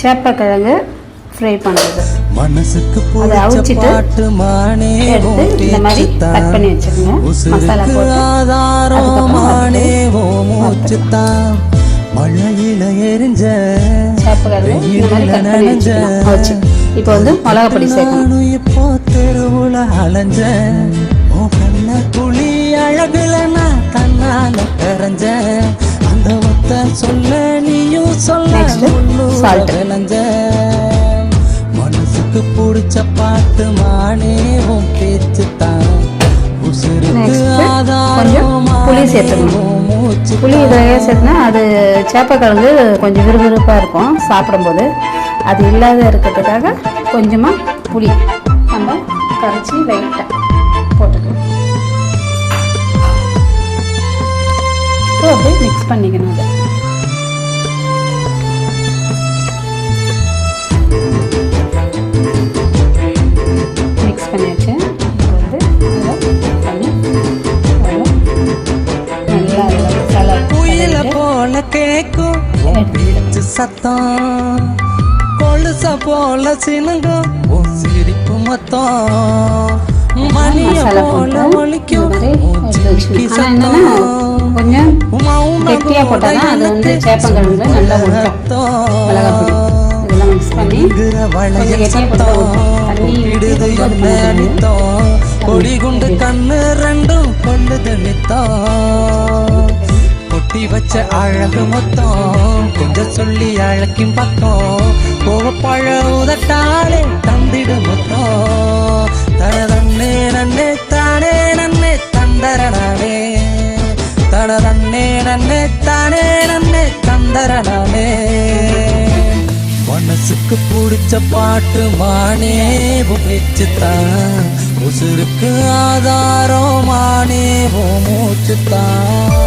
சேப்பக்கிழங்கு fry பண்ணுறது. மனசுக்கு அதை அவிச்சிட்டு எடுத்து இந்த மாதிரி கட் பண்ணி வச்சுக்கோங்க. மசாலா போட்டு அதுக்கப்புறம் மழையில எரிஞ்ச சேப்பக்கிழங்கு இந்த மாதிரி கட் பண்ணி வச்சுக்கலாம். வச்சு இப்போ வந்து மிளகா பொடி சேர்க்கணும். இப்போ தெருவுல அலைஞ்ச கண்ண துளி அழகுல நான் தன்னால கரைஞ்ச அந்த ஒத்த சொல்ல நீயும் சொல்ல விளைஞ்ச மனசுக்கு பிடிச்ச பாட்டு மானே உன் பேச்சு தான் உசுருக்கு ஆதாரம் புளி சேர்த்துக்கணும். புளி இதில் சேர்த்துனா அது சேப்பக்கிழங்கு கொஞ்சம் விறுவிறுப்பாக இருக்கும் சாப்பிடும்போது. அது இல்லாத இருக்கிறதுக்காக கொஞ்சமாக புளி நம்ம கரைச்சி லைட்டாக போட்டுக்கலாம். இப்போ அப்படியே மிக்ஸ் பண்ணிக்கணும். அதை மிக்ஸ் பண்ணியாச்சு. இப்போ வந்து பண்ணி நல்லா மசாலா போல கேக்கும் பேச்சு சத்தம் கொலுச போல சினுங்கும் சிரிப்பு மொத்தம் மணிய போல ஒலிக்கும் கொஞ்சம் கெட்டியாக போட்டால் தான் அது வந்து சேப்பங்கிழங்குல நல்லா ஒட்டும். மிளகாய் பொடி இதெல்லாம் மிக்ஸ் பண்ணி கொஞ்சம் கெட்டியாக போட்டால் தண்ணி கொடி குண்டு கண்ணு ரெண்டும் கொள்ளுது நித்தம் கொட்டி வச்ச அழகு மொத்தம் கொஞ்சம் சொல்லி அழக்கின் பக்கம் கோவப்பழ உதட்டாலே தந்திடு மொத்தம் தனதன்னே நன்னே தானே நன்னே தந்தரனானே தனதன்னே நன்னே தானே நன்னே தந்தரனானே மனசுக்கு பிடிச்ச பாட்டு மானே பேச்சுத்தான் உசுருக்கு ஆதாரம் மானே மூச்சுத்தான்